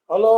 Hello.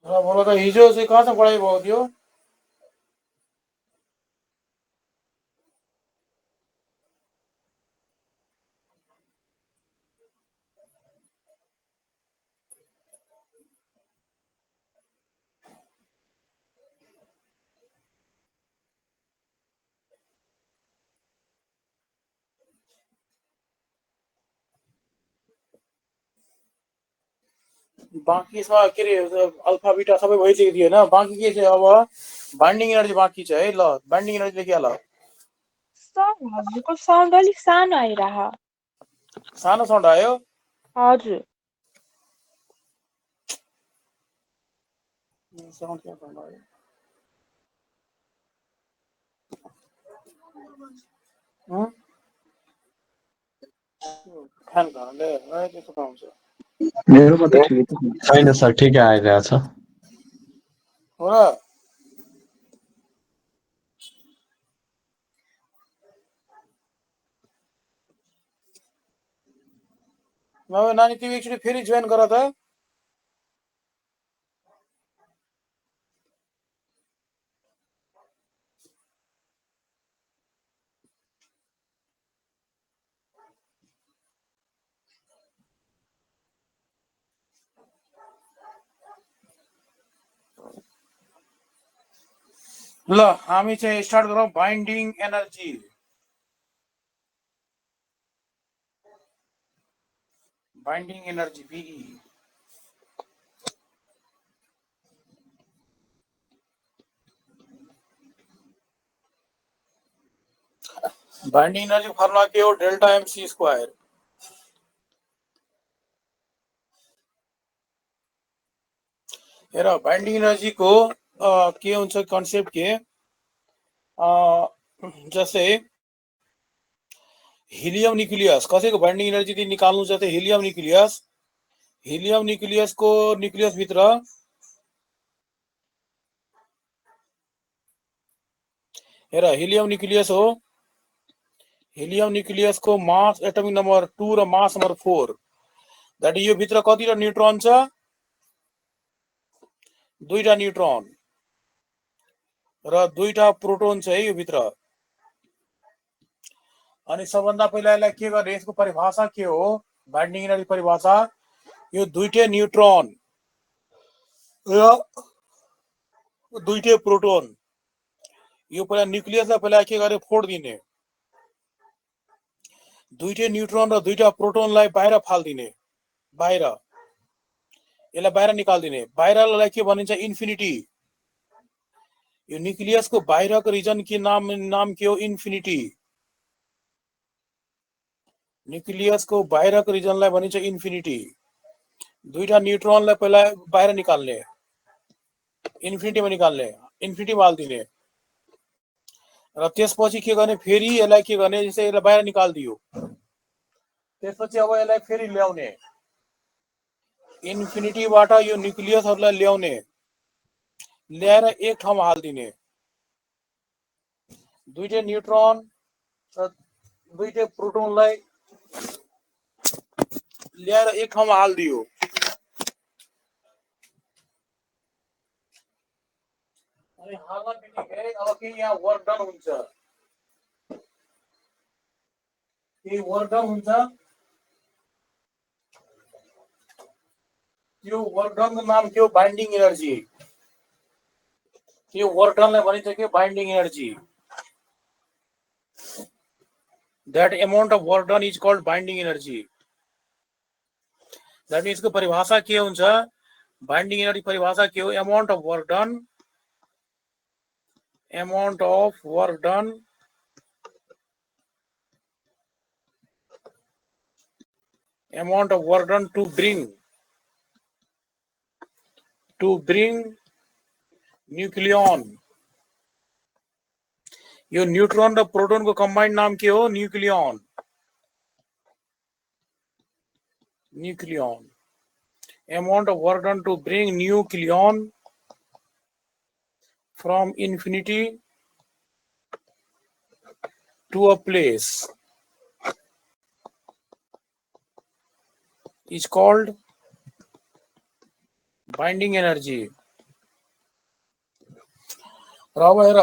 बोलो तो हिजो से कहाँ से पढ़ाई बहुत थियो? बाँकी यसमा के अरे अल्फा बिटा सबै भइसकेको थियो होइन, बाँकी के छ अब बाइन्डिङ एनर्जी बाँकी छ है। ल बाइन्डिङ एनर्जीले के ल सर हजुरको साउन्ड अलिक सानो आइरह। सानो साउन्ड आयो। हजुर साउन्ड क्या साउन्ड आयो? हँ? फ्यान कारणले त्यस्तो पाउँछ मेरोमा त ठिकै छैन सर, ठिकै आइरहेछ। हो र। नभए नानी तिमी एकचोटि फेरि जोइन गर त। ल हामी चाहिँ स्टार्ट गरौँ binding energy. Binding energy बिई। Binding energy formula के हो? Delta MC square. हेर बाइन्डिङ एनर्जीको के हुन्छ कन्सेप्ट के जस्तै हिलियम न्यूक्लियस कसैको बाइन्डिङ एनर्जी यदि निकाल्नु छ त हिलियम न्यूक्लियसको न्यूक्लियस भित्र हेर हिलियम न्यूक्लियस हो। हिलियम न्यूक्लियसको मास एटमिक नम्बर 2 र मास नम्बर 4 दैट यो भित्र कतिवटा न्यूट्रन छ? दुईटा न्यूट्रन र दुईटा प्रोटोन छ है यो भित्र। अनि सबभन्दा पहिला यसलाई के गर्ने? यसको परिभाषा के हो? बाइन्डिङ एनर्जी परिभाषा यो दुईटै न्यूट्रन र दुईटै प्रोटोन यो पहिला न्यूक्लियसलाई पहिला के गरे? फोडिदिने। दुईटै न्यूट्रन र दुईटा प्रोटोनलाई बाहिर फालिदिने, बाहिर यसलाई बाहिर निकालिदिने। बाहिरलाई के भनिन्छ? इन्फिनिटी। यो न्यूक्लियसको बाहिरको रिजन के नाम के हो? इन्फिनिटी। न्यूक्लियसको बाहिरको रिजनलाई भनिन्छ इन्फिनिटी। दुईटा न्यूट्रनलाई पहिला बाहिर निकाल्ने, इन्फिनिटीमा निकाल्ने, इन्फिनिटीमा हालिदिने र त्यसपछि के गर्ने? फेरि यसलाई के गर्ने? जस्तै यसलाई बाहिर निकालिदियो, त्यसपछि अब यसलाई फेरि ल्याउने, इन्फिनिटीबाट यो न्यूक्लियसहरूलाई ल्याउने, ल्याएर एक ठाउँमा हालिदिने। दुईटै न्यूट्रन र दुईटै प्रोटोनलाई ल्याएर एक ठाउँमा हालिदियो। अनि हाल्न बित्तिकै अब के यहाँ वर्क डन हुन्छ? केही वर्क डन हुन्छ, त्यो वर्क डनको नाम के हो? Binding energy. त्यो वर्क डनलाई भनिन्छ के? Binding energy. That amount of work done is called binding energy. That means को परिभाषा के हुन्छ? बाइन्डिङ एनर्जी परिभाषा के हो? Amount of work done, amount of work done to bring nucleon. यो न्यूट्रॉन र प्रोटोन को कंबाइंड नाम के हो? Nucleon. Amount of work done to bring nucleon from infinity to a place is called binding energy। र अब हेर,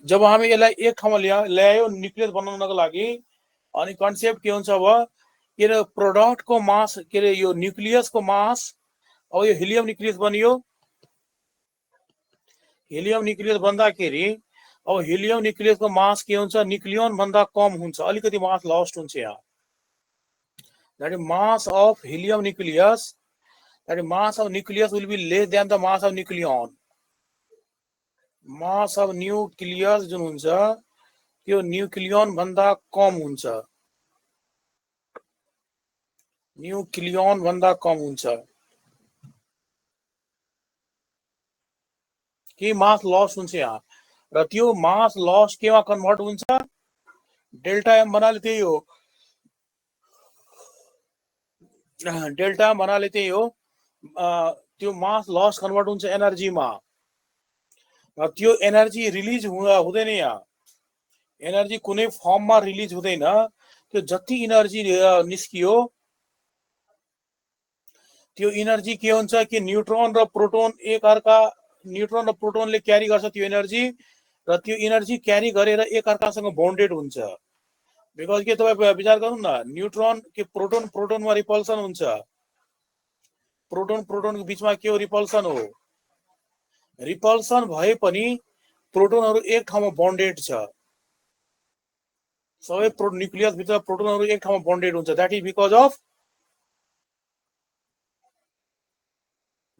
जब हामी यसलाई एक ठाउँमा ल्यायो न्यूक्लियस बनाउनको लागि, अनि कन्सेप्ट के हुन्छ? अब के रे प्रोडक्ट को मास, के रे यो न्यूक्लियस को मास, अब यो हिलियम न्यूक्लियस बनियो। हिलियम न्यूक्लियस बन्दाखेरि अब हिलियम न्यूक्लियस को मास के हुन्छ? न्यूक्लियन भन्दा कम हुन्छ, अलिकति मास लस्ट हुन्छ यहाँ। That is mass of helium nucleus, that is mass of nucleus will be less than the mass of nucleon। Mass of nucleus जुन हुन्छ त्यो न्यूक्लियन भन्दा कम हुन्छ, न्यूक्लियन भन्दा कम हुन्छ। कि मास लस हुन्छ यहाँ, र त्यो मास लस केमा कन्भर्ट हुन्छ? डेल्टा एम भन्नाले त्यही हो, डेल्टा एम भन्नाले त्यही हो। त्यो मास लस कन्भर्ट हुन्छ एनर्जीमा, र त्यो एनर्जी रिलिज हुँदैन यहाँ। एनर्जी कुनै फर्ममा रिलिज हुँदैन। त्यो जति एनर्जी निस्कियो त्यो एनर्जी के हुन्छ कि न्यूट्रन र प्रोटोन एक अर्का, न्यूट्रन र प्रोटोनले क्यारी गर्छ त्यो एनर्जी, र त्यो एनर्जी क्यारी गरेर एक अर्कासँग बन्डेड हुन्छ। बिकज के तपाईं विचार गर्नु न, न्यूट्रन के प्रोटोन प्रोटोनमा रिपल्सन हुन्छ, प्रोटोन प्रोटोनको बीचमा के हो? रिपल्सन हो। रिपल्सन भए पनि प्रोटोनहरु एक ठाउँमा बन्डेड छ, सबै न्यूक्लियस भित्र प्रोटोनहरु एक ठाउँमा बन्डेड हुन्छ। That is because of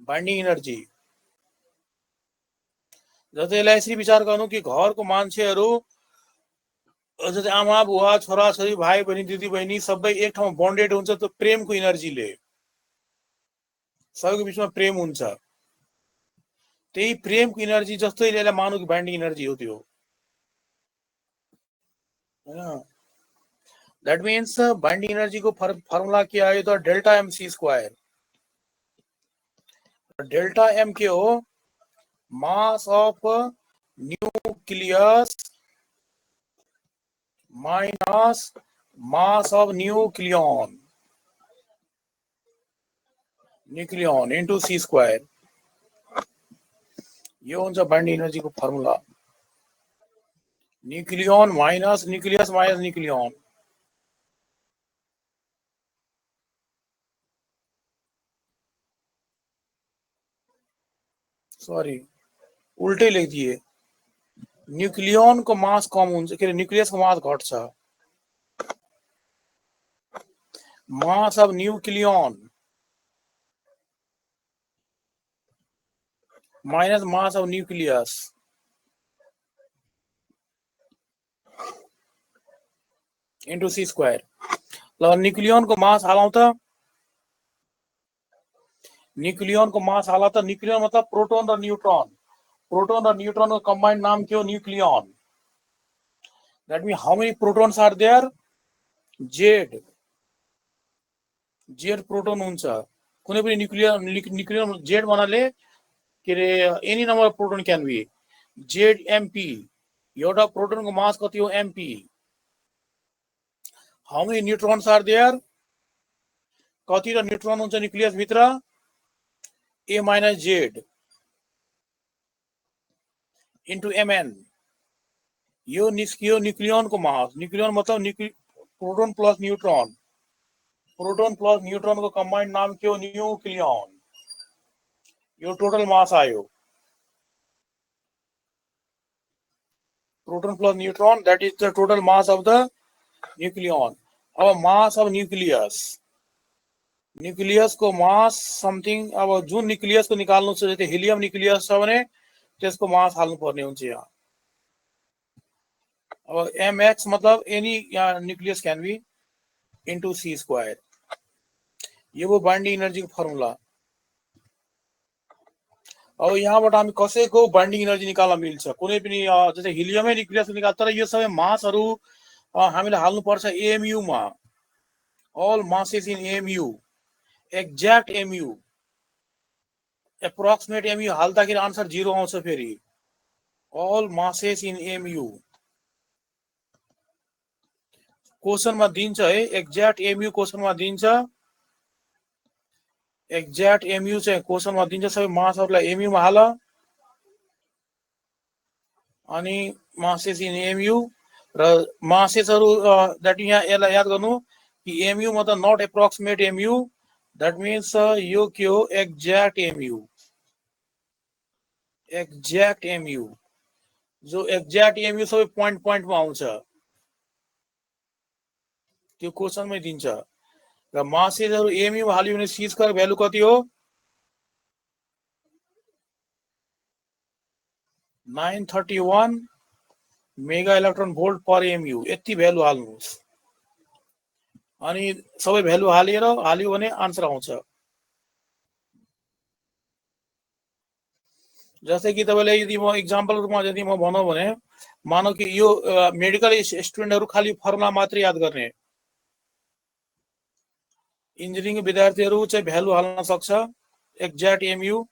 binding energy. जस्तै यसलाई यसरी विचार गर्नु कि घरको मान्छेहरु, जस्तै आमा बुवा छोरा छोरी भाइ बहिनी दिदी बहिनी सबै एक ठाउँमा बन्डेड हुन्छ, त्यो प्रेमको एनर्जीले, सबैको बीचमा प्रेम हुन्छ। त्यही प्रेमको एनर्जी जस्तै यसलाई मानौ कि बाइन्डिङ एनर्जी हो त्यो, हैन? दैट मीन्स बाइन्डिङ एनर्जी को फर्मुला के आयो त? Delta M C square. Delta M के हो? Mass of nucleus minus mass of nucleon, nucleon into C square. यो हुन्छ बाइन्डिङ एनर्जी को formula. Nucleon minus nucleus minus nucleon. Sorry, उल्टे लेख दिए। न्यूक्लियन को मास कम हुन्छ, के न्यूक्लियस को मास घट्छ। Mass of nucleon minus mass of nucleus into C square. ल न्यूक्लियन को मास हालौं त, न्यूक्लियन को मास हाला त, न्यूक्लियन मतलब प्रोटोन र न्यूट्रन, प्रोटोन र न्यूट्रन को कंबाइंड नाम के हो? Nucleon. That mean how many protons are there? Z, Z proton हुन्छ। कुनै पनि न्यूक्लियन जेड भन्नाले के रे any number of proton can be Z MP. एउटा प्रोटोन को मास कति हो? MP. How many neutrons are there? कति र न्यूट्रन हुन्छ न्यूक्लियस भित्र? A minus Z into MN. यो निस्कियो न्यूक्लियन को मास। न्यूक्लियन मतलब proton plus neutron, proton plus neutron को कंबाइंड नाम के हो न्यूक्लियन। यो टोटल मास आयो, proton plus neutron, that is the total mass of the nucleon. अब मास ऑफ न्यूक्लियस, न्यूक्लियस को मास समथिङ, अब जुन न्यूक्लियस को निकाल्नु छ, जस्तै हिलियम न्यूक्लियस छ भने त्यसको मास हाल्नु पर्ने हुन्छ यहाँ। अब mx मतलब any nucleus can be into C square. ये वो बाइन्डिङ एनर्जी को फर्मुला। अब यहाँबाट हामी कसैको बाइन्डिङ एनर्जी निकाल्न मिल्छ, कुनै पनि जस्तै हिलियमै न्यूक्लियस निकाल्छ, तर यो सबै मासहरु हामीले हाल्नु पर्छ एमयू मा। All masses in MU, exact MU, approximate MU हाल्दाखेरि आन्सर 0 आउँछ। फेरि ऑल मासेस इन एमयू क्वेशनमा दिन्छ है, एक्ज्याक्ट एमयू क्वेशनमा दिन्छ, एक्ज्याक्ट एमयू चाहिँ क्वेशनमा दिन्छ। सबै मासहरुलाई एमयू मा हाल, अनि मासेस इन एमयू र मासेसहरु दैट यहाँ यसलाई याद गर्नु कि एमयू मतलब not approximate mu, that means यो के हो एक्ज्याक्ट एमयू, एक्ज्याक्ट एमयू। जो एक्ज्याक्ट एमयू सबै पॉइंट पॉइंट मा आउँछ, त्यो क्वेशनमै दिन्छ। र मासेसहरु एमयू हाल्यो भने सी स्क्वायर भ्यालु कति हो 931 मेगा इलेक्ट्रोन भोल्ट पर एमयू, यति भ्यालु हाल्नुस्। अनि सबै भ्यालु हाल्यो भने आन्सर आउँछ। जस्तै कि तपाईले यदि म एक्जाम्पल रूपमा यदि म भनौं भने, मानौ कि यो मेडिकल स्टुडेन्टहरु खाली फर्मुला मात्र याद गर्ने, इन्जिनियरिङ विद्यार्थीहरु चाहिँ भ्यालु हाल्न सक्छ एक्ज्याक्ट एमयू